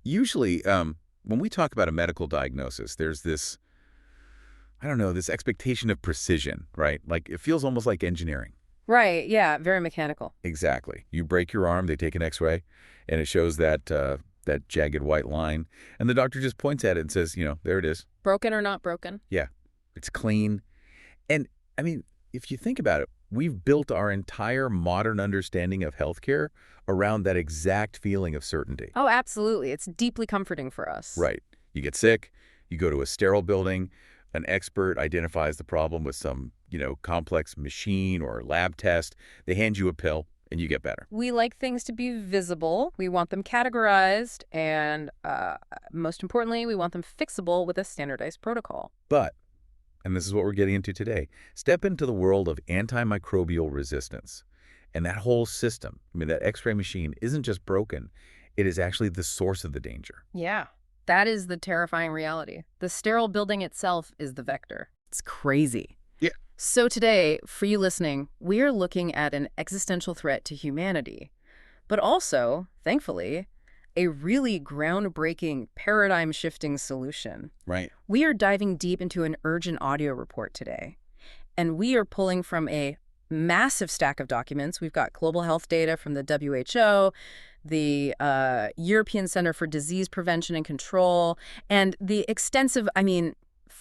Usually, when we talk about a medical diagnosis, there's this, I don't know, this expectation of precision, right? Like, it feels almost like engineering. Right, yeah, very mechanical. Exactly. You break your arm, they take an x-ray, and it shows that jagged white line, and the doctor just points at it and says, there it is. Broken or not broken? Yeah, it's clean. And, I mean, if you think about it, we've built our entire modern understanding of healthcare around that exact feeling of certainty. Oh, absolutely. It's deeply comforting for us. Right. You get sick, you go to a sterile building, an expert identifies the problem with some, complex machine or lab test. They hand you a pill, and you get better. We like things to be visible. We want them categorized. And most importantly, we want them fixable with a standardized protocol. But, and this is what we're getting into today, step into the world of antimicrobial resistance. And that whole system, that x-ray machine isn't just broken, it is actually the source of the danger. Yeah, that is the terrifying reality. The sterile building itself is the vector. It's crazy. Yeah. So today, for you listening, we are looking at an existential threat to humanity, but also, thankfully, a really groundbreaking, paradigm-shifting solution. Right. We are diving deep into an urgent audio report today, and we are pulling from a massive stack of documents. We've got global health data from the WHO, the European Center for Disease Prevention and Control, and the extensive,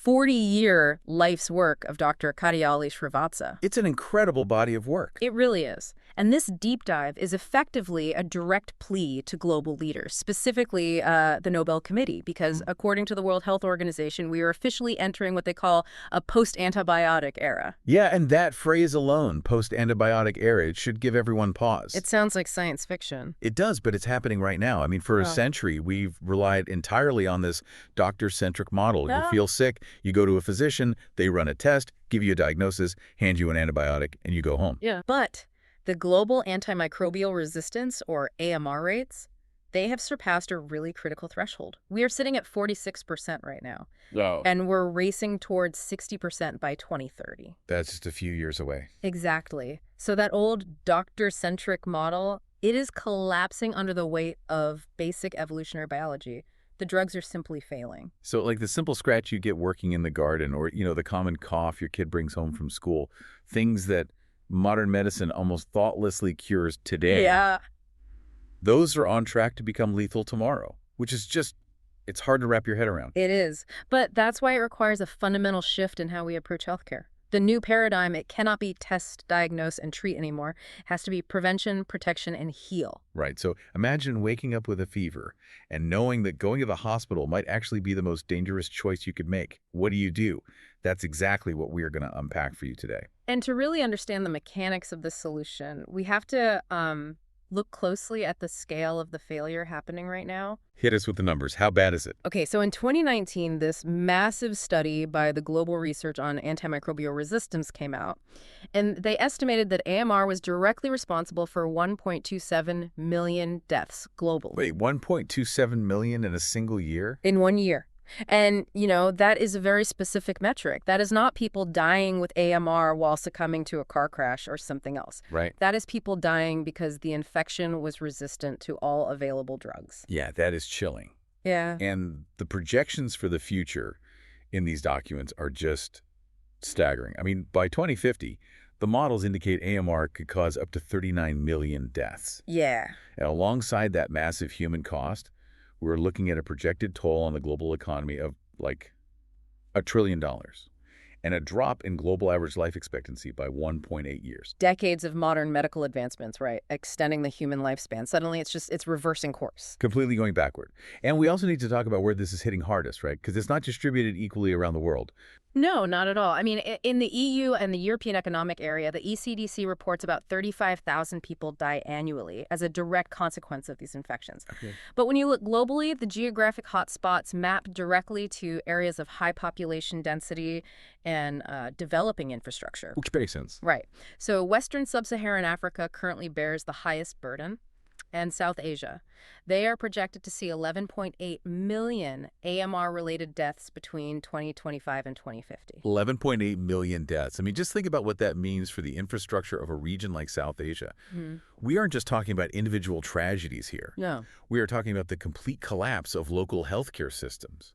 40-year life's work of Dr. Kadiyali Srivatsa. It's an incredible body of work. It really is. And this deep dive is effectively a direct plea to global leaders, specifically the Nobel Committee, because according to the World Health Organization, we are officially entering what they call a post-antibiotic era. Yeah, and that phrase alone, post-antibiotic era, it should give everyone pause. It sounds like science fiction. It does, but it's happening right now. For a century, we've relied entirely on this doctor-centric model. You feel sick, you go to a physician, they run a test, give you a diagnosis, hand you an antibiotic, and you go home. Yeah. But the global antimicrobial resistance, or AMR rates, they have surpassed a really critical threshold. We are sitting at 46% right now. Oh. And we're racing towards 60% by 2030. That's just a few years away. Exactly. So that old doctor-centric model, it is collapsing under the weight of basic evolutionary biology. The drugs are simply failing. So like the simple scratch you get working in the garden, or, the common cough your kid brings home from school, things that modern medicine almost thoughtlessly cures today. Yeah. Those are on track to become lethal tomorrow, which is just, it's hard to wrap your head around. It is. But that's why it requires a fundamental shift in how we approach healthcare. The new paradigm, it cannot be test, diagnose, and treat anymore. It has to be prevention, protection, and heal. Right. So imagine waking up with a fever and knowing that going to the hospital might actually be the most dangerous choice you could make. What do you do? That's exactly what we are going to unpack for you today. And to really understand the mechanics of this solution, we have to look closely at the scale of the failure happening right now. Hit us with the numbers. How bad is it? Okay, so in 2019, this massive study by the Global Research on Antimicrobial Resistance came out, and they estimated that AMR was directly responsible for 1.27 million deaths globally. Wait, 1.27 million in a single year? In 1 year. And, that is a very specific metric. That is not people dying with AMR while succumbing to a car crash or something else. Right. That is people dying because the infection was resistant to all available drugs. Yeah, that is chilling. Yeah. And the projections for the future in these documents are just staggering. By 2050, the models indicate AMR could cause up to 39 million deaths. Yeah. And alongside that massive human cost, we're looking at a projected toll on the global economy of like $1 trillion and a drop in global average life expectancy by 1.8 years. Decades of modern medical advancements, right? Extending the human lifespan. Suddenly it's reversing course. Completely going backward. And we also need to talk about where this is hitting hardest, right? Because it's not distributed equally around the world. No, not at all. In the EU and the European Economic Area, the ECDC reports about 35,000 people die annually as a direct consequence of these infections. Okay. But when you look globally, the geographic hotspots map directly to areas of high population density and developing infrastructure. Which makes sense. Right. So Western Sub-Saharan Africa currently bears the highest burden. and South Asia. They are projected to see 11.8 million AMR-related deaths between 2025 and 2050. 11.8 million deaths. I mean, just think about what that means for the infrastructure of a region like South Asia. We aren't just talking about individual tragedies here. No. We are talking about the complete collapse of local healthcare systems.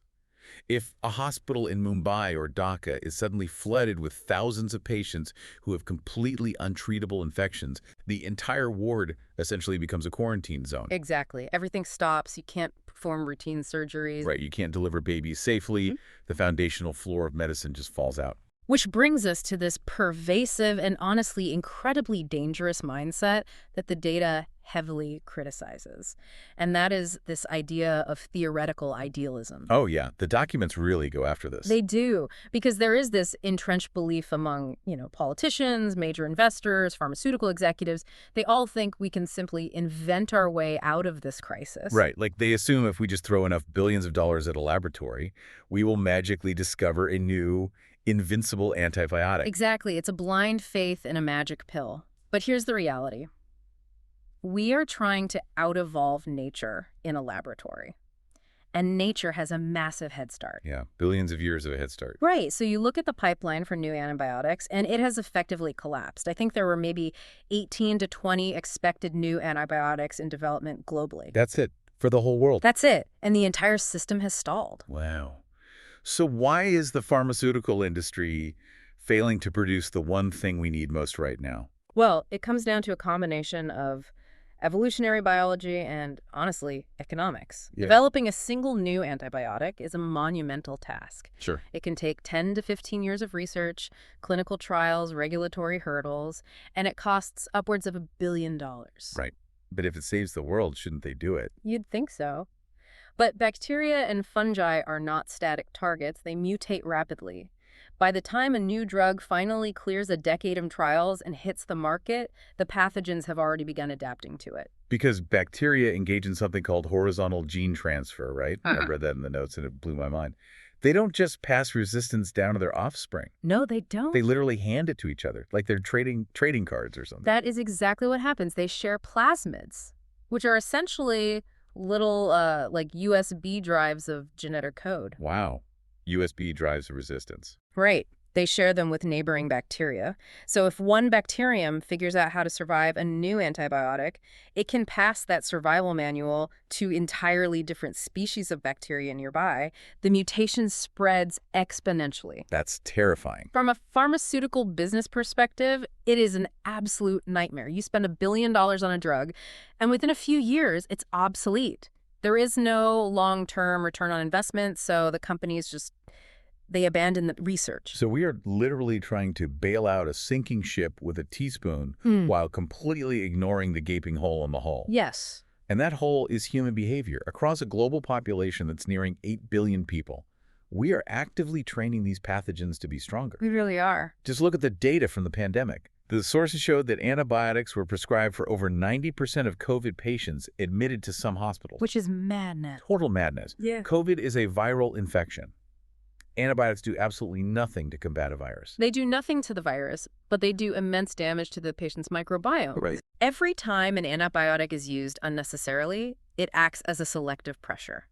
If a hospital in Mumbai or Dhaka is suddenly flooded with thousands of patients who have completely untreatable infections, the entire ward essentially becomes a quarantine zone. Exactly. Everything stops. You can't perform routine surgeries. Right, you can't deliver babies safely. The foundational floor of medicine just falls out. Which brings us to this pervasive and honestly incredibly dangerous mindset that the data heavily criticizes. And that is this idea of theoretical idealism. Oh yeah, the documents really go after this. They do, because there is this entrenched belief among, politicians, major investors, pharmaceutical executives. They all think we can simply invent our way out of this crisis. Right, like they assume if we just throw enough billions of dollars at a laboratory, we will magically discover a new, invincible antibiotic. Exactly. It's a blind faith in a magic pill. But here's the reality. We are trying to out-evolve nature in a laboratory. And nature has a massive head start. Yeah, billions of years of a head start. Right. So you look at the pipeline for new antibiotics, and it has effectively collapsed. I think there were maybe 18 to 20 expected new antibiotics in development globally. That's it, for the whole world. That's it. And the entire system has stalled. Wow. So why is the pharmaceutical industry failing to produce the one thing we need most right now? Well, it comes down to a combination of evolutionary biology and, honestly, economics. Yeah. Developing a single new antibiotic is a monumental task. Sure. It can take 10 to 15 years of research, clinical trials, regulatory hurdles, and it costs upwards of $1 billion. Right. But if it saves the world, shouldn't they do it? You'd think so. But bacteria and fungi are not static targets. They mutate rapidly. By the time a new drug finally clears a decade of trials and hits the market, the pathogens have already begun adapting to it. Because bacteria engage in something called horizontal gene transfer, right? I read that in the notes and it blew my mind. They don't just pass resistance down to their offspring. No, they don't. They literally hand it to each other, like they're trading cards or something. That is exactly what happens. They share plasmids, which are essentially little like USB drives of genetic code. Wow. USB drives of resistance. Right. They share them with neighboring bacteria. So if one bacterium figures out how to survive a new antibiotic, it can pass that survival manual to entirely different species of bacteria nearby. The mutation spreads exponentially. That's terrifying. From a pharmaceutical business perspective, it is an absolute nightmare. You spend $1 billion on a drug, and within a few years, it's obsolete. There is no long-term return on investment, so the companies they abandon the research. So we are literally trying to bail out a sinking ship with a teaspoon while completely ignoring the gaping hole in the hull. Yes. And that hole is human behavior. Across a global population that's nearing 8 billion people, we are actively training these pathogens to be stronger. We really are. Just look at the data from the pandemic. The sources showed that antibiotics were prescribed for over 90% of COVID patients admitted to some hospitals. Which is madness. Total madness. Yeah. COVID is a viral infection. Antibiotics do absolutely nothing to combat a virus. They do nothing to the virus, but they do immense damage to the patient's microbiome. Right. Every time an antibiotic is used unnecessarily, it acts as a selective pressure.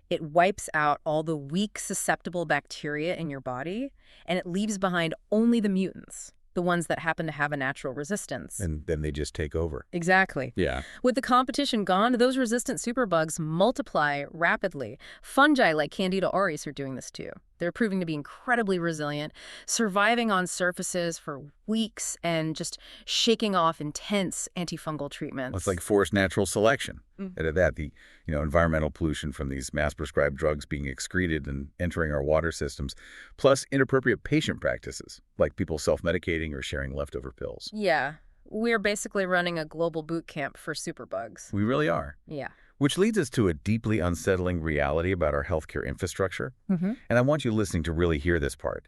It wipes out all the weak, susceptible bacteria in your body, and it leaves behind only the mutants, the ones that happen to have a natural resistance. And then they just take over. Exactly. Yeah. With the competition gone, those resistant superbugs multiply rapidly. Fungi like Candida auris are doing this too. They're proving to be incredibly resilient, surviving on surfaces for weeks and just shaking off intense antifungal treatments. Well, it's like forced natural selection. And at that, the environmental pollution from these mass-prescribed drugs being excreted and entering our water systems, plus inappropriate patient practices, like people self-medicating or sharing leftover pills. Yeah. We're basically running a global boot camp for superbugs. We really are. Yeah. Which leads us to a deeply unsettling reality about our healthcare infrastructure. And I want you listening to really hear this part.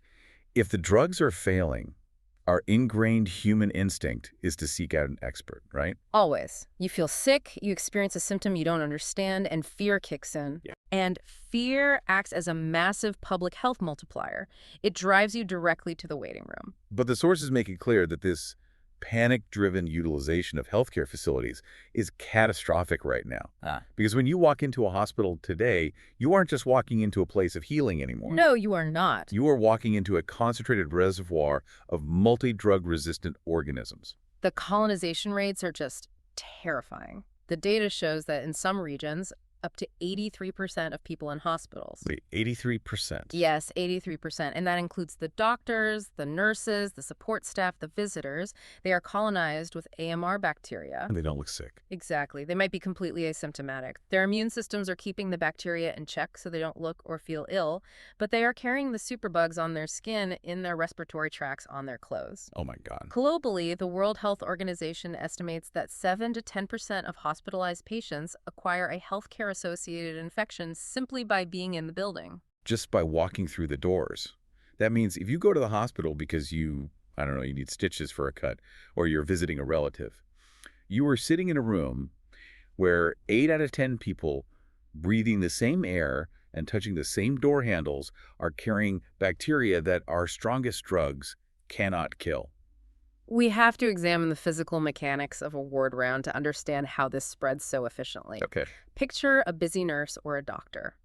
If the drugs are failing, our ingrained human instinct is to seek out an expert, right? Always. You feel sick, you experience a symptom you don't understand, and fear kicks in. Yeah. And fear acts as a massive public health multiplier. It drives you directly to the waiting room. But the sources make it clear that this panic-driven utilization of healthcare facilities is catastrophic right now. Ah. Because when you walk into a hospital today, you aren't just walking into a place of healing anymore. No, you are not. You are walking into a concentrated reservoir of multi-drug-resistant organisms. The colonization rates are just terrifying. The data shows that in some regions, up to 83% of people in hospitals. Wait, 83%? Yes, 83%. And that includes the doctors, the nurses, the support staff, the visitors. They are colonized with AMR bacteria. And they don't look sick. Exactly. They might be completely asymptomatic. Their immune systems are keeping the bacteria in check so they don't look or feel ill, but they are carrying the superbugs on their skin, in their respiratory tracts, on their clothes. Oh my God. Globally, the World Health Organization estimates that 7 to 10% of hospitalized patients acquire a healthcare-associated infection simply by being in the building. Just by walking through the doors. That means if you go to the hospital because you need stitches for a cut, or you're visiting a relative, you are sitting in a room where 8 out of 10 people breathing the same air and touching the same door handles are carrying bacteria that our strongest drugs cannot kill. We have to examine the physical mechanics of a ward round to understand how this spreads so efficiently. Okay. Picture a busy nurse or a doctor.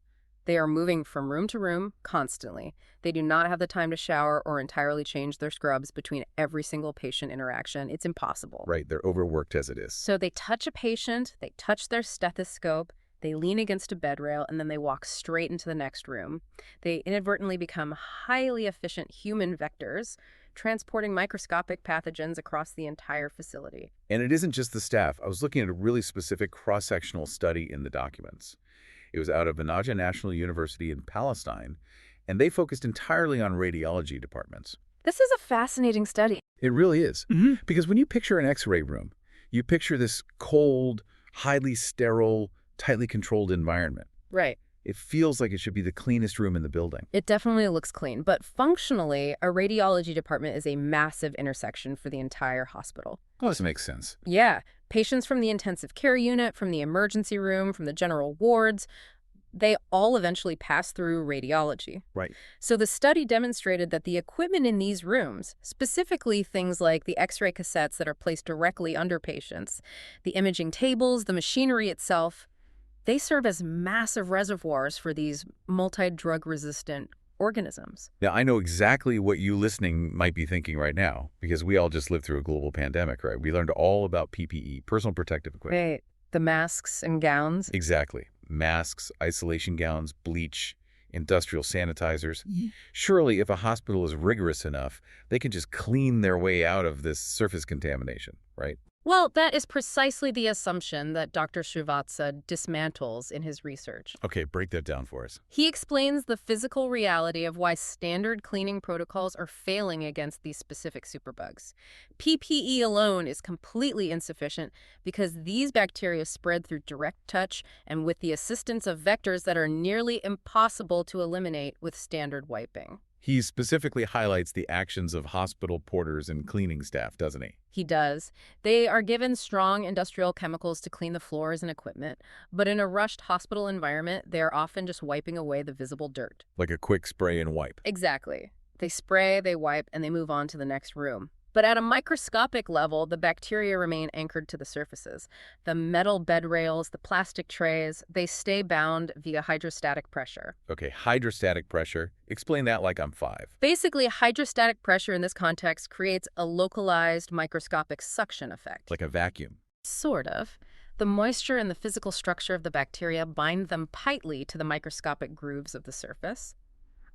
They are moving from room to room constantly. They do not have the time to shower or entirely change their scrubs between every single patient interaction. It's impossible. Right, they're overworked as it is. So they touch a patient, they touch their stethoscope, they lean against a bed rail, and then they walk straight into the next room. They inadvertently become highly efficient human vectors, transporting microscopic pathogens across the entire facility. And it isn't just the staff. I was looking at a really specific cross-sectional study in the documents. It was out of Benaja National University in Palestine, and they focused entirely on radiology departments. This is a fascinating study. It really is. Because when you picture an X-ray room, you picture this cold, highly sterile, tightly controlled environment. Right. It feels like it should be the cleanest room in the building. It definitely looks clean, but functionally, a radiology department is a massive intersection for the entire hospital. Oh, this makes sense. Yeah. Patients from the intensive care unit, from the emergency room, from the general wards, they all eventually pass through radiology. Right. So the study demonstrated that the equipment in these rooms, specifically things like the X-ray cassettes that are placed directly under patients, the imaging tables, the machinery itself, they serve as massive reservoirs for these multi-drug-resistant organisms. Now, I know exactly what you listening might be thinking right now, because we all just lived through a global pandemic, right? We learned all about PPE, personal protective equipment. Right. The masks and gowns. Exactly. Masks, isolation gowns, bleach, industrial sanitizers. Surely, if a hospital is rigorous enough, they can just clean their way out of this surface contamination, right? Well, that is precisely the assumption that Dr. Srivatsa dismantles in his research. Okay, break that down for us. He explains the physical reality of why standard cleaning protocols are failing against these specific superbugs. PPE alone is completely insufficient because these bacteria spread through direct touch and with the assistance of vectors that are nearly impossible to eliminate with standard wiping. He specifically highlights the actions of hospital porters and cleaning staff, doesn't he? He does. They are given strong industrial chemicals to clean the floors and equipment, but in a rushed hospital environment, they are often just wiping away the visible dirt. Like a quick spray and wipe. Exactly. They spray, they wipe, and they move on to the next room. But at a microscopic level, the bacteria remain anchored to the surfaces. The metal bed rails, the plastic trays, they stay bound via hydrostatic pressure. Okay, hydrostatic pressure. Explain that like I'm 5. Basically, hydrostatic pressure in this context creates a localized microscopic suction effect. Like a vacuum. Sort of. The moisture and the physical structure of the bacteria bind them tightly to the microscopic grooves of the surface.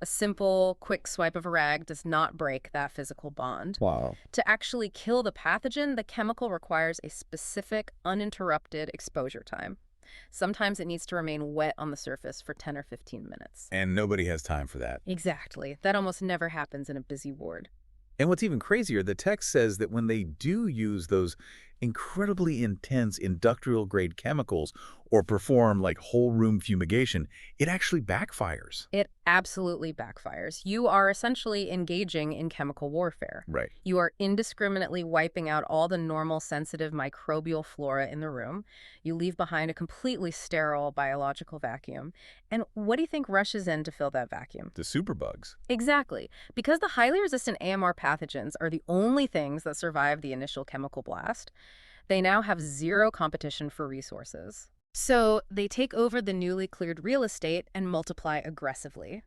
A simple, quick swipe of a rag does not break that physical bond. Wow. To actually kill the pathogen, the chemical requires a specific, uninterrupted exposure time. Sometimes it needs to remain wet on the surface for 10 or 15 minutes. And nobody has time for that. Exactly. That almost never happens in a busy ward. And what's even crazier, the text says that when they do use those incredibly intense industrial-grade chemicals or perform like whole-room fumigation, it actually backfires. It absolutely backfires. You are essentially engaging in chemical warfare. Right. You are indiscriminately wiping out all the normal sensitive microbial flora in the room. You leave behind a completely sterile biological vacuum. And what do you think rushes in to fill that vacuum? The superbugs. Exactly. Because the highly resistant AMR pathogens are the only things that survive the initial chemical blast, they now have zero competition for resources. So they take over the newly cleared real estate and multiply aggressively.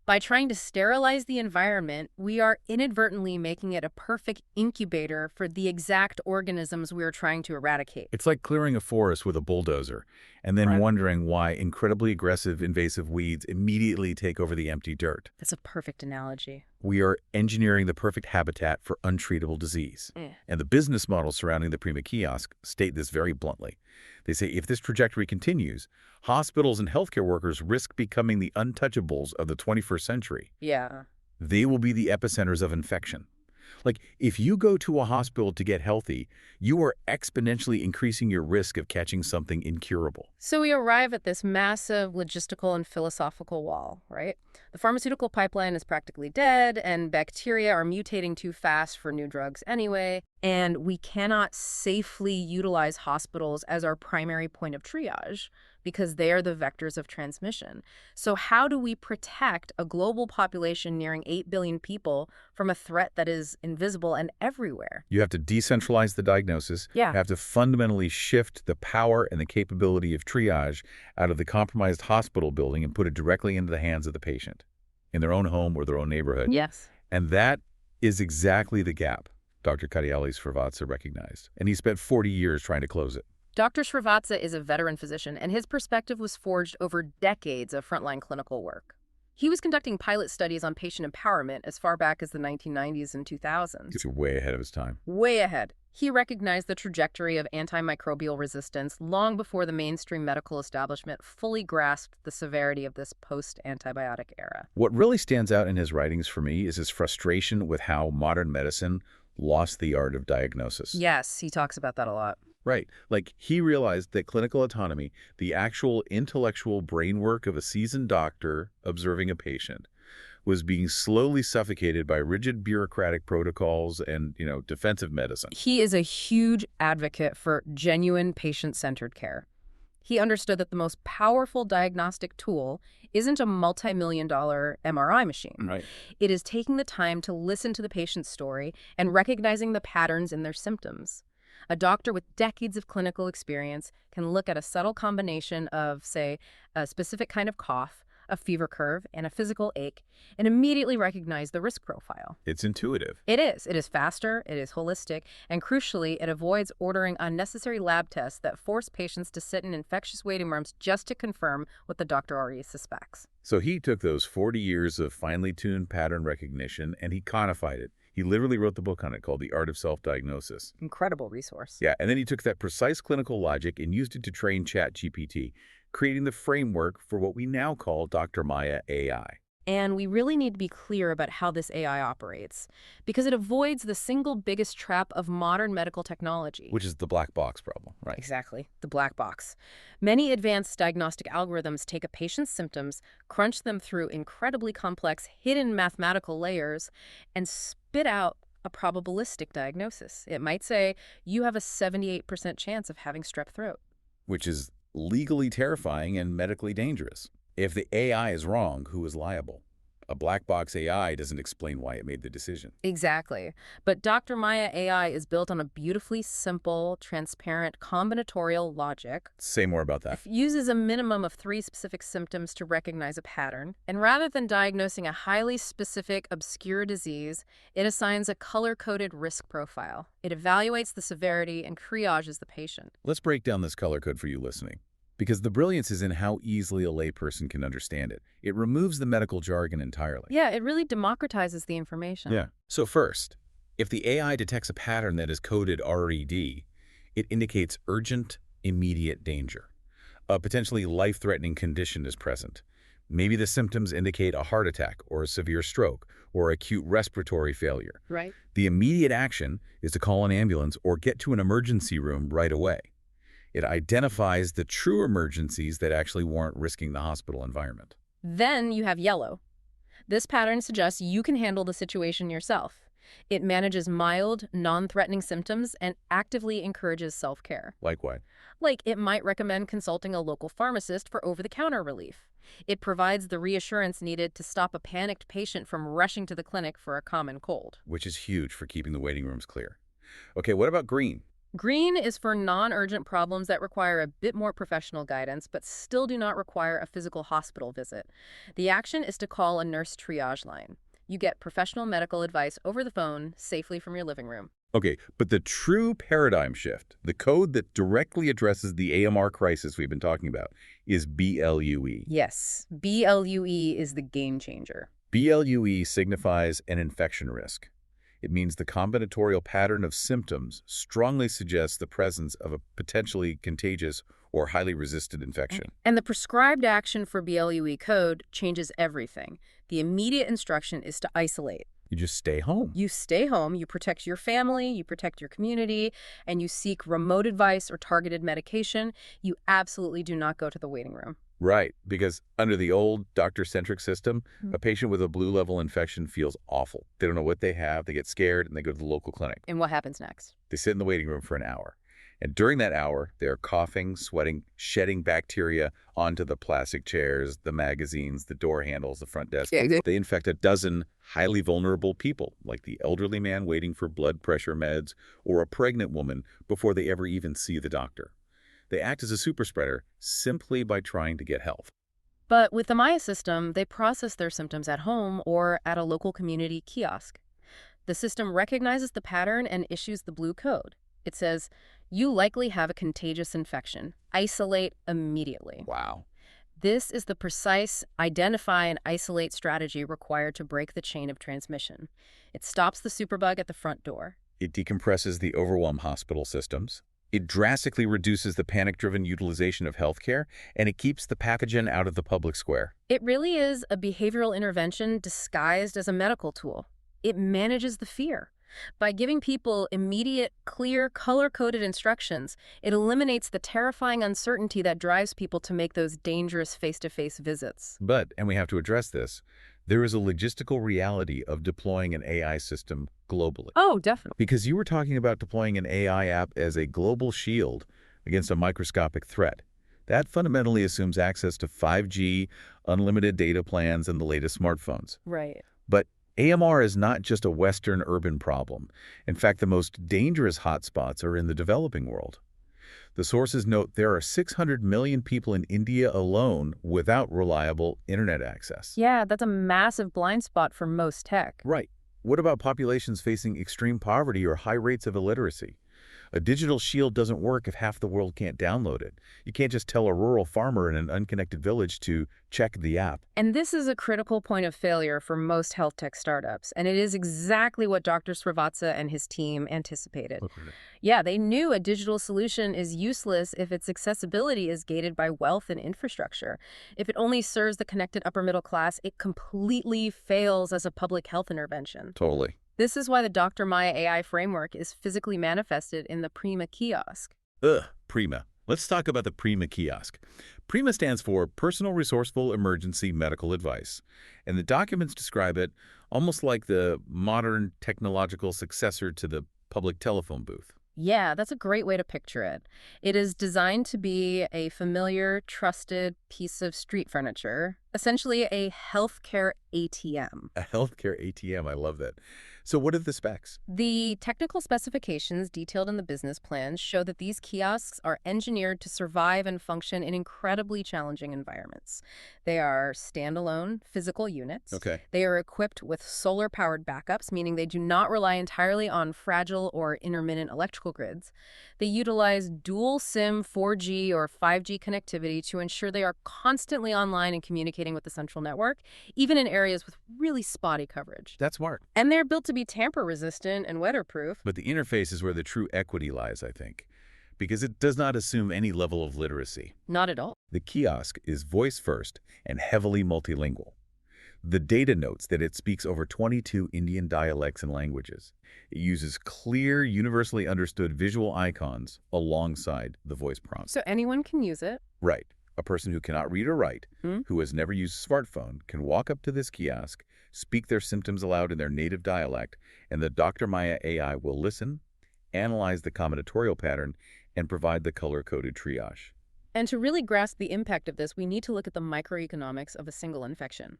By trying to sterilize the environment, we are inadvertently making it a perfect incubator for the exact organisms we are trying to eradicate. It's like clearing a forest with a bulldozer and then Right. wondering why incredibly aggressive invasive weeds immediately take over the empty dirt. That's a perfect analogy. We are engineering the perfect habitat for untreatable disease. And the business models surrounding the Prima kiosk state this very bluntly. They say if this trajectory continues, hospitals and healthcare workers risk becoming the untouchables of the 21st century. Yeah. They will be the epicenters of infection. Like, if you go to a hospital to get healthy, you are exponentially increasing your risk of catching something incurable. So we arrive at this massive logistical and philosophical wall, right? The pharmaceutical pipeline is practically dead, and bacteria are mutating too fast for new drugs anyway, and we cannot safely utilize hospitals as our primary point of triage because they are the vectors of transmission. So how do we protect a global population nearing 8 billion people from a threat that is invisible and everywhere? You have to decentralize the diagnosis. Yeah. You have to fundamentally shift the power and the capability of triage out of the compromised hospital building and put it directly into the hands of the patient in their own home or their own neighborhood. Yes. And that is exactly the gap Dr. Kadiyali Srivatsa recognized. And he spent 40 years trying to close it. Dr. Srivatsa is a veteran physician, and his perspective was forged over decades of frontline clinical work. He was conducting pilot studies on patient empowerment as far back as the 1990s and 2000s. He's way ahead of his time. Way ahead. He recognized the trajectory of antimicrobial resistance long before the mainstream medical establishment fully grasped the severity of this post-antibiotic era. What really stands out in his writings for me is his frustration with how modern medicine lost the art of diagnosis. Yes, he talks about that a lot. Right. Like, he realized that clinical autonomy, the actual intellectual brain work of a seasoned doctor observing a patient, was being slowly suffocated by rigid bureaucratic protocols and, defensive medicine. He is a huge advocate for genuine patient-centered care. He understood that the most powerful diagnostic tool isn't a multi-million-dollar MRI machine. Right. It is taking the time to listen to the patient's story and recognizing the patterns in their symptoms. A doctor with decades of clinical experience can look at a subtle combination of, say, a specific kind of cough, a fever curve, and a physical ache, and immediately recognize the risk profile. It's intuitive. It is. It is faster, it is holistic, and crucially, it avoids ordering unnecessary lab tests that force patients to sit in infectious waiting rooms just to confirm what the doctor already suspects. So he took those 40 years of finely tuned pattern recognition and he codified it. He literally wrote the book on it called The Art of Self-Diagnosis. Incredible resource. Yeah, and then he took that precise clinical logic and used it to train ChatGPT, creating the framework for what we now call Dr. Maya AI. And we really need to be clear about how this AI operates, because it avoids the single biggest trap of modern medical technology. Which is the black box problem, right? Exactly, the black box. Many advanced diagnostic algorithms take a patient's symptoms, crunch them through incredibly complex, hidden mathematical layers, and spit out a probabilistic diagnosis. It might say, you have a 78% chance of having strep throat. Which is legally terrifying and medically dangerous. If the AI is wrong, who is liable? A black box AI doesn't explain why it made the decision. Exactly. But Dr. Maya AI is built on a beautifully simple, transparent, combinatorial logic. Say more about that. It uses a minimum of 3 specific symptoms to recognize a pattern. And rather than diagnosing a highly specific, obscure disease, it assigns a color-coded risk profile. It evaluates the severity and triages the patient. Let's break down this color code for you listening. Because the brilliance is in how easily a layperson can understand it. It removes the medical jargon entirely. Yeah, it really democratizes the information. Yeah. So first, if the AI detects a pattern that is coded RED, it indicates urgent, immediate danger. A potentially life-threatening condition is present. Maybe the symptoms indicate a heart attack or a severe stroke or acute respiratory failure. Right. The immediate action is to call an ambulance or get to an emergency room right away. It identifies the true emergencies that actually warrant risking the hospital environment. Then you have yellow. This pattern suggests you can handle the situation yourself. It manages mild, non-threatening symptoms and actively encourages self-care. Likewise. Like, it might recommend consulting a local pharmacist for over-the-counter relief. It provides the reassurance needed to stop a panicked patient from rushing to the clinic for a common cold. Which is huge for keeping the waiting rooms clear. Okay, what about green? Green is for non-urgent problems that require a bit more professional guidance, but still do not require a physical hospital visit. The action is to call a nurse triage line. You get professional medical advice over the phone, safely from your living room. Okay, but the true paradigm shift, the code that directly addresses the AMR crisis we've been talking about, is BLUE. Yes, BLUE is the game changer. BLUE signifies an infection risk. It means the combinatorial pattern of symptoms strongly suggests the presence of a potentially contagious or highly resistant infection. And the prescribed action for BLUE code changes everything. The immediate instruction is to isolate. You just stay home. You stay home, you protect your family, you protect your community, and you seek remote advice or targeted medication. You absolutely do not go to the waiting room. Right, because under the old doctor-centric system, a patient with a blue-level infection feels awful. They don't know what they have, they get scared, and they go to the local clinic. And what happens next? They sit in the waiting room for an hour. And during that hour, they're coughing, sweating, shedding bacteria onto the plastic chairs, the magazines, the door handles, the front desk. Yeah, exactly. They infect a dozen highly vulnerable people, like the elderly man waiting for blood pressure meds or a pregnant woman before they ever even see the doctor. They act as a super spreader simply by trying to get help. But with the Maya system, they process their symptoms at home or at a local community kiosk. The system recognizes the pattern and issues the blue code. It says, you likely have a contagious infection. Isolate immediately. Wow. This is the precise identify and isolate strategy required to break the chain of transmission. It stops the superbug at the front door. It decompresses the overwhelmed hospital systems. It drastically reduces the panic-driven utilization of healthcare, and it keeps the pathogen out of the public square. It really is a behavioral intervention disguised as a medical tool. It manages the fear. By giving people immediate, clear, color-coded instructions, it eliminates the terrifying uncertainty that drives people to make those dangerous face-to-face visits. But, and we have to address this, there is a logistical reality of deploying an AI system globally. Oh, definitely. Because you were talking about deploying an AI app as a global shield against a microscopic threat. That fundamentally assumes access to 5G, unlimited data plans, and the latest smartphones. Right. But AMR is not just a Western urban problem. In fact, the most dangerous hotspots are in the developing world. The sources note there are 600 million people in India alone without reliable internet access. Yeah, that's a massive blind spot for most tech. Right. What about populations facing extreme poverty or high rates of illiteracy? A digital shield doesn't work if half the world can't download it. You can't just tell a rural farmer in an unconnected village to check the app. And this is a critical point of failure for most health tech startups, and it is exactly what Dr. Srivatsa and his team anticipated. Yeah, they knew a digital solution is useless if its accessibility is gated by wealth and infrastructure. If it only serves the connected upper middle class, it completely fails as a public health intervention. Totally. This is why the Dr. Maya AI framework is physically manifested in the Prima kiosk. Prima. Let's talk about the Prima kiosk. Prima stands for Personal Resourceful Emergency Medical Advice, and the documents describe it almost like the modern technological successor to the public telephone booth. Yeah, that's a great way to picture it. It is designed to be a familiar, trusted piece of street furniture, essentially a healthcare ATM. A healthcare ATM, I love that. So what are the specs? The technical specifications detailed in the business plans show that these kiosks are engineered to survive and function in incredibly challenging environments. They are standalone physical units. Okay. They are equipped with solar-powered backups, meaning they do not rely entirely on fragile or intermittent electrical grids. They utilize dual SIM 4G or 5G connectivity to ensure they are constantly online and communicating with the central network, even in areas with really spotty coverage. That's smart. And they're built to be tamper-resistant and weather-proof. But the interface is where the true equity lies, I think. because it does not assume any level of literacy. Not at all. The kiosk is voice-first and heavily multilingual. The data notes that it speaks over 22 Indian dialects and languages. It uses clear, universally understood visual icons alongside the voice prompt. So anyone can use it. Right. A person who cannot read or write, who has never used a smartphone, can walk up to this kiosk, speak their symptoms aloud in their native dialect, and the Dr. Maya AI will listen, analyze the combinatorial pattern, and provide the color-coded triage. And to really grasp the impact of this, we need to look at the microeconomics of a single infection.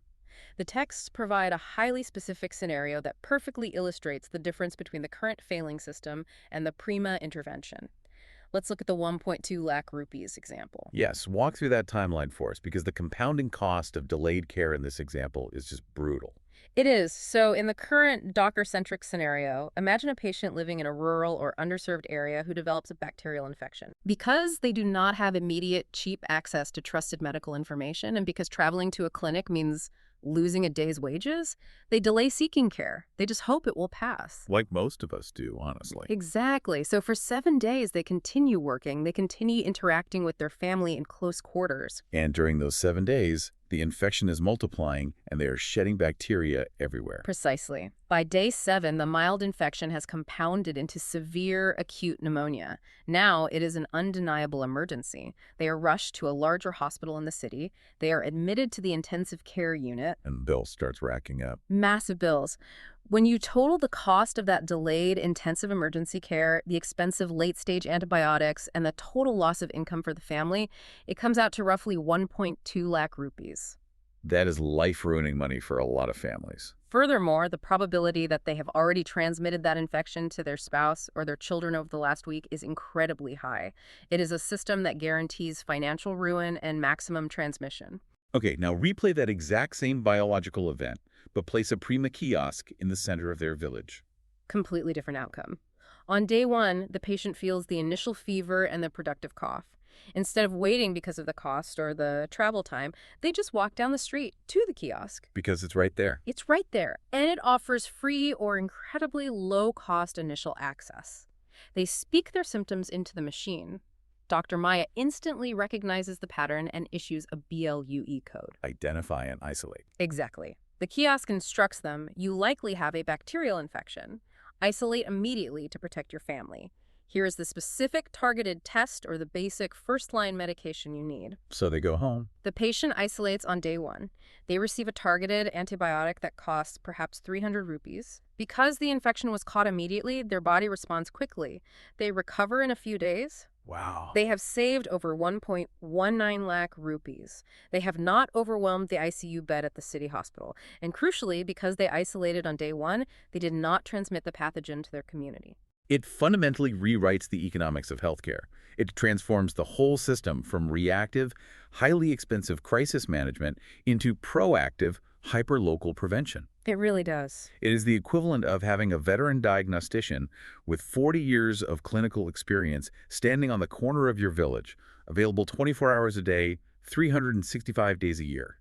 The texts provide a highly specific scenario that perfectly illustrates the difference between the current failing system and the prima intervention. Let's look at the 1.2 lakh rupees example. Yes, walk through that timeline for us, because the compounding cost of delayed care in this example is just brutal. It is. So in the current doctor-centric scenario, imagine a patient living in a rural or underserved area who develops a bacterial infection. Because they do not have immediate, cheap access to trusted medical information, and because traveling to a clinic means losing a day's wages, they delay seeking care. They just hope it will pass. Like most of us do, honestly. Exactly. So for 7 days, they continue working. They continue interacting with their family in close quarters. And during those 7 days, the infection is multiplying and they are shedding bacteria everywhere. Precisely. By day 7, the mild infection has compounded into severe acute pneumonia. Now it is an undeniable emergency. They are rushed to a larger hospital in the city. They are admitted to the intensive care unit. And the bill starts racking up. Massive bills. When you total the cost of that delayed intensive emergency care, the expensive late-stage antibiotics, and the total loss of income for the family, it comes out to roughly 1.2 lakh rupees. That is life-ruining money for a lot of families. Furthermore, the probability that they have already transmitted that infection to their spouse or their children over the last week is incredibly high. It is a system that guarantees financial ruin and maximum transmission. Okay, now replay that exact same biological event, but place a prima kiosk in the center of their village. Completely different outcome. On day 1, the patient feels the initial fever and the productive cough. Instead of waiting because of the cost or the travel time, they just walk down the street to the kiosk. Because it's right there. It's right there, and it offers free or incredibly low-cost initial access. They speak their symptoms into the machine. Dr. Maya instantly recognizes the pattern and issues a BLUE code. Identify and isolate. Exactly. The kiosk instructs them, you likely have a bacterial infection. Isolate immediately to protect your family. Here is the specific targeted test or the basic first-line medication you need. So they go home. The patient isolates on day 1. They receive a targeted antibiotic that costs perhaps 300 rupees. Because the infection was caught immediately, their body responds quickly. They recover in a few days. Wow. They have saved over 1.19 lakh rupees. They have not overwhelmed the ICU bed at the city hospital. And crucially, because they isolated on day 1, they did not transmit the pathogen to their community. It fundamentally rewrites the economics of healthcare. It transforms the whole system from reactive, highly expensive crisis management into proactive, hyper-local prevention. It really does. It is the equivalent of having a veteran diagnostician with 40 years of clinical experience standing on the corner of your village, available 24 hours a day, 365 days a year,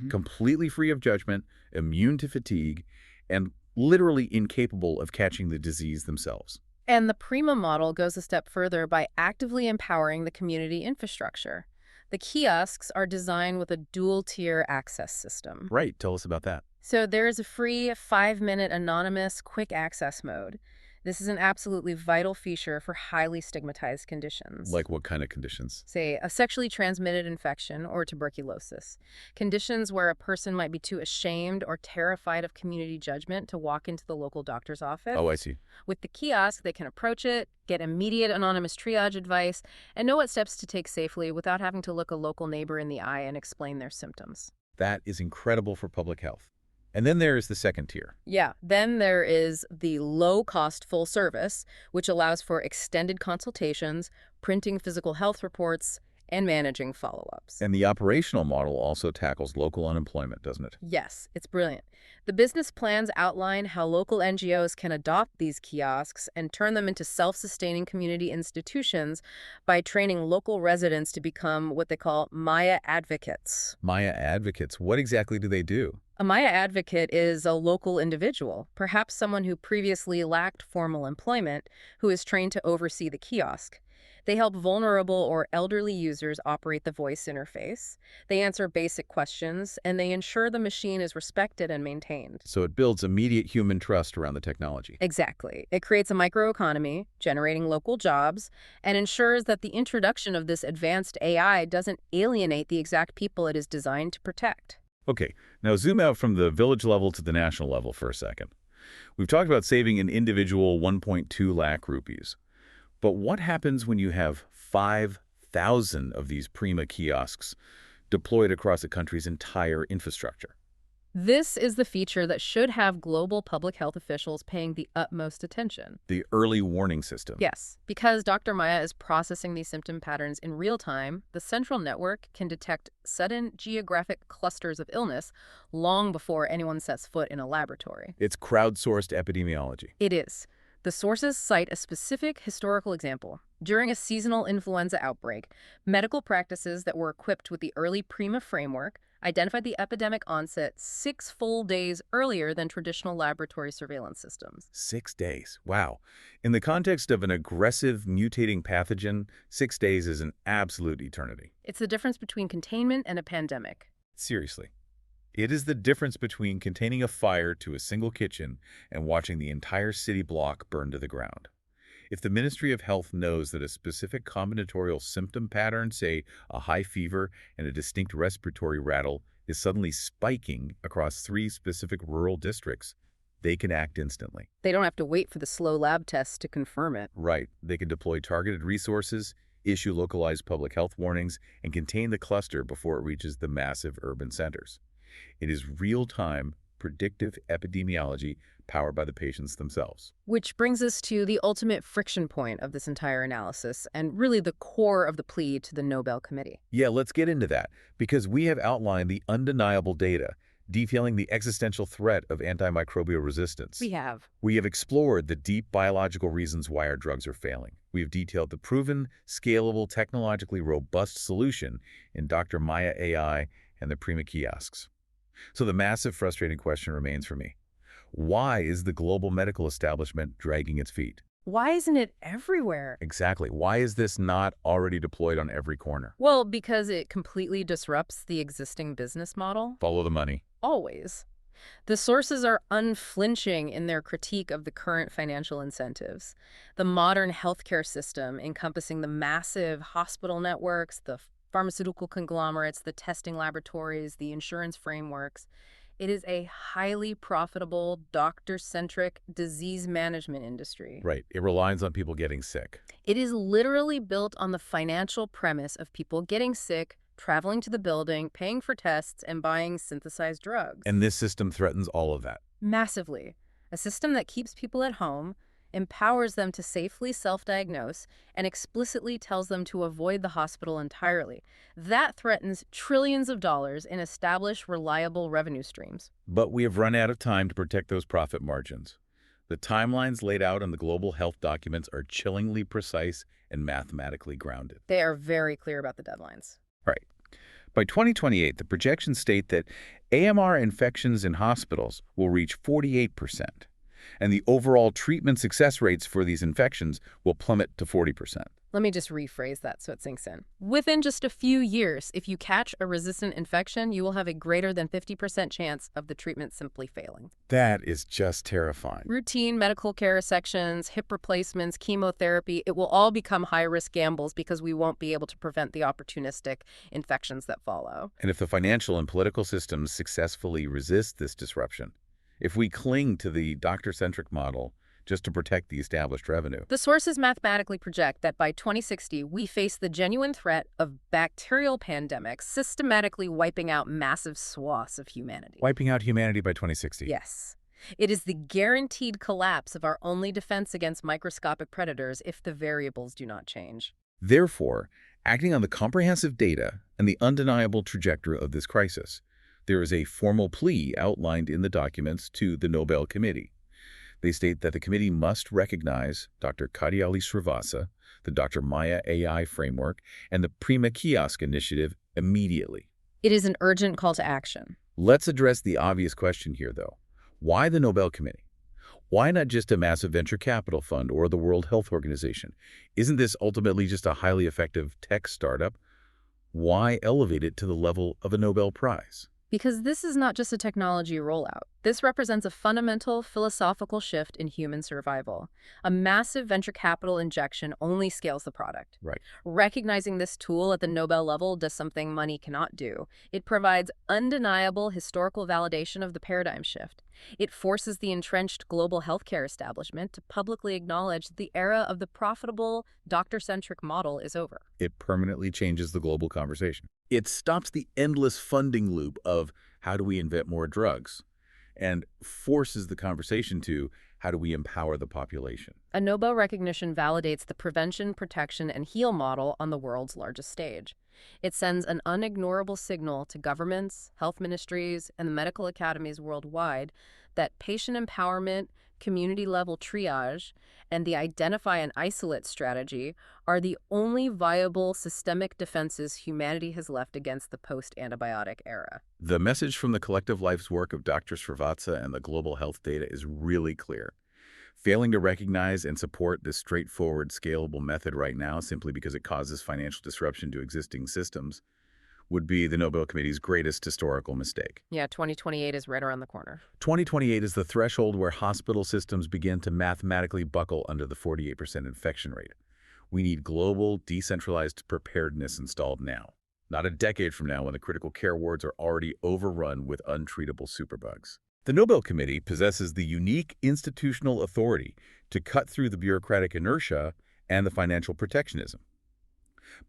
completely free of judgment, immune to fatigue, and literally incapable of catching the disease themselves. And the Prima model goes a step further by actively empowering the community infrastructure. The kiosks are designed with a dual-tier access system. Right. Tell us about that. So there is a free 5-minute anonymous quick access mode. This is an absolutely vital feature for highly stigmatized conditions. Like what kind of conditions? Say, a sexually transmitted infection or tuberculosis. Conditions where a person might be too ashamed or terrified of community judgment to walk into the local doctor's office. Oh, I see. With the kiosk, they can approach it, get immediate anonymous triage advice, and know what steps to take safely without having to look a local neighbor in the eye and explain their symptoms. That is incredible for public health. And then there is the second tier. Yeah, then there is the low-cost full service, which allows for extended consultations, printing physical health reports, and managing follow-ups. And the operational model also tackles local unemployment, doesn't it? Yes, it's brilliant. The business plans outline how local NGOs can adopt these kiosks and turn them into self-sustaining community institutions by training local residents to become what they call Maya advocates. Maya advocates, what exactly do they do? A Maya advocate is a local individual, perhaps someone who previously lacked formal employment, who is trained to oversee the kiosk. They help vulnerable or elderly users operate the voice interface. They answer basic questions, and they ensure the machine is respected and maintained. So it builds immediate human trust around the technology. Exactly. It creates a microeconomy, generating local jobs, and ensures that the introduction of this advanced AI doesn't alienate the exact people it is designed to protect. Okay, now zoom out from the village level to the national level for a second. We've talked about saving an individual 1.2 lakh rupees. But what happens when you have 5,000 of these Prima kiosks deployed across a country's entire infrastructure? This is the feature that should have global public health officials paying the utmost attention. The early warning system. Yes, because Dr. Maya is processing these symptom patterns in real time, the central network can detect sudden geographic clusters of illness long before anyone sets foot in a laboratory. It's crowdsourced epidemiology. It is. The sources cite a specific historical example. During a seasonal influenza outbreak, medical practices that were equipped with the early Prima framework identified the epidemic onset 6 full days earlier than traditional laboratory surveillance systems. 6 days. Wow. In the context of an aggressive mutating pathogen, 6 days is an absolute eternity. It's the difference between containment and a pandemic. Seriously. It is the difference between containing a fire to a single kitchen and watching the entire city block burn to the ground. If the Ministry of Health knows that a specific combinatorial symptom pattern, say a high fever and a distinct respiratory rattle, is suddenly spiking across 3 specific rural districts, they can act instantly. They don't have to wait for the slow lab tests to confirm it. Right. They can deploy targeted resources, issue localized public health warnings, and contain the cluster before it reaches the massive urban centers. It is real-time, predictive epidemiology powered by the patients themselves. Which brings us to the ultimate friction point of this entire analysis, and really the core of the plea to the Nobel Committee. Yeah, let's get into that, because we have outlined the undeniable data, detailing the existential threat of antimicrobial resistance. We have explored the deep biological reasons why our drugs are failing. We have detailed the proven, scalable, technologically robust solution in Dr. Maya AI and the Prima kiosks. So the massive, frustrating question remains for me. Why is the global medical establishment dragging its feet? Why isn't it everywhere? Exactly. Why is this not already deployed on every corner? Well, because it completely disrupts the existing business model. Follow the money. Always. The sources are unflinching in their critique of the current financial incentives. The modern healthcare system, encompassing the massive hospital networks, the pharmaceutical conglomerates, the testing laboratories, the insurance frameworks, it is a highly profitable, doctor-centric disease management industry. Right. It relies on people getting sick. It is literally built on the financial premise of people getting sick, traveling to the building, paying for tests, and buying synthesized drugs. And this system threatens all of that. Massively. A system that keeps people at home, empowers them to safely self-diagnose, and explicitly tells them to avoid the hospital entirely. That threatens trillions of dollars in established, reliable revenue streams. But we have run out of time to protect those profit margins. The timelines laid out in the global health documents are chillingly precise and mathematically grounded. They are very clear about the deadlines. Right. By 2028, the projections state that AMR infections in hospitals will reach 48%. And the overall treatment success rates for these infections will plummet to 40%. Let me just rephrase that so it sinks in. Within just a few years, if you catch a resistant infection, you will have a greater than 50% chance of the treatment simply failing. That is just terrifying. Routine medical care sections, hip replacements, chemotherapy, it will all become high-risk gambles because we won't be able to prevent the opportunistic infections that follow. And if the financial and political systems successfully resist this disruption, if we cling to the doctor-centric model just to protect the established revenue. The sources mathematically project that by 2060, we face the genuine threat of bacterial pandemics systematically wiping out massive swaths of humanity. Wiping out humanity by 2060. Yes. It is the guaranteed collapse of our only defense against microscopic predators if the variables do not change. Therefore, acting on the comprehensive data and the undeniable trajectory of this crisis, there is a formal plea outlined in the documents to the Nobel Committee. They state that the committee must recognize Dr. Kadiyali Srivatsa, the Dr. Maya AI framework, and the Prima Kiosk initiative immediately. It is an urgent call to action. Let's address the obvious question here, though. Why the Nobel Committee? Why not just a massive venture capital fund or the World Health Organization? Isn't this ultimately just a highly effective tech startup? Why elevate it to the level of a Nobel Prize? Because this is not just a technology rollout. This represents a fundamental philosophical shift in human survival. A massive venture capital injection only scales the product. Right. Recognizing this tool at the Nobel level does something money cannot do. It provides undeniable historical validation of the paradigm shift. It forces the entrenched global healthcare establishment to publicly acknowledge that the era of the profitable, doctor-centric model is over. It permanently changes the global conversation. It stops the endless funding loop of how do we invent more drugs and forces the conversation to how do we empower the population. A Nobel recognition validates the prevention, protection, and heal model on the world's largest stage. It sends an unignorable signal to governments, health ministries, and the medical academies worldwide that patient empowerment, community-level triage, and the identify and isolate strategy are the only viable systemic defenses humanity has left against the post-antibiotic era. The message from the collective life's work of Dr. Srivatsa and the global health data is really clear. Failing to recognize and support this straightforward, scalable method right now simply because it causes financial disruption to existing systems would be the Nobel Committee's greatest historical mistake. Yeah, 2028 is right around the corner. 2028 is the threshold where hospital systems begin to mathematically buckle under the 48% infection rate. We need global, decentralized preparedness installed now, not a decade from now when the critical care wards are already overrun with untreatable superbugs. The Nobel Committee possesses the unique institutional authority to cut through the bureaucratic inertia and the financial protectionism.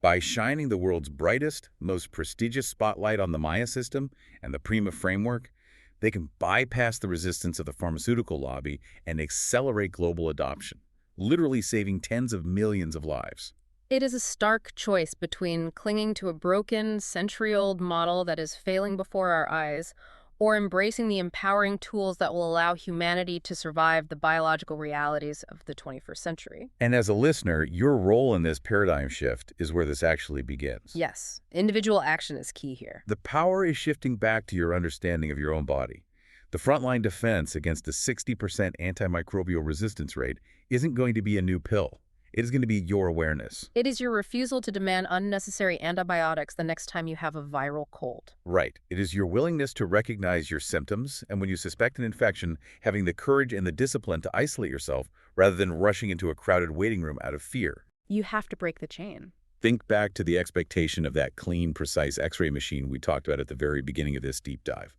By shining the world's brightest, most prestigious spotlight on the Maya system and the PRIMA framework, they can bypass the resistance of the pharmaceutical lobby and accelerate global adoption, literally saving tens of millions of lives. It is a stark choice between clinging to a broken, century-old model that is failing before our eyes, or embracing the empowering tools that will allow humanity to survive the biological realities of the 21st century. And as a listener, your role in this paradigm shift is where this actually begins. Yes, individual action is key here. The power is shifting back to your understanding of your own body. The frontline defense against a 60% antimicrobial resistance rate isn't going to be a new pill. It is going to be your awareness. It is your refusal to demand unnecessary antibiotics the next time you have a viral cold. Right. It is your willingness to recognize your symptoms, and when you suspect an infection, having the courage and the discipline to isolate yourself rather than rushing into a crowded waiting room out of fear. You have to break the chain. Think back to the expectation of that clean, precise X-ray machine we talked about at the very beginning of this deep dive.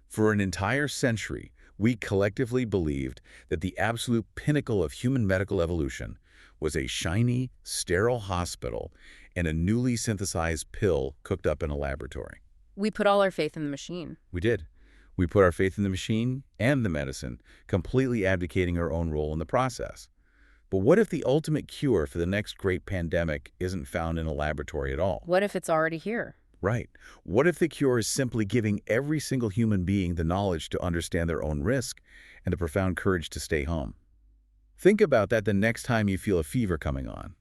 For an entire century, we collectively believed that the absolute pinnacle of human medical evolution was a shiny, sterile hospital and a newly synthesized pill cooked up in a laboratory. We put all our faith in the machine. We did. We put our faith in the machine and the medicine, completely abdicating our own role in the process. But what if the ultimate cure for the next great pandemic isn't found in a laboratory at all? What if it's already here? Right. What if the cure is simply giving every single human being the knowledge to understand their own risk and the profound courage to stay home? Think about that the next time you feel a fever coming on.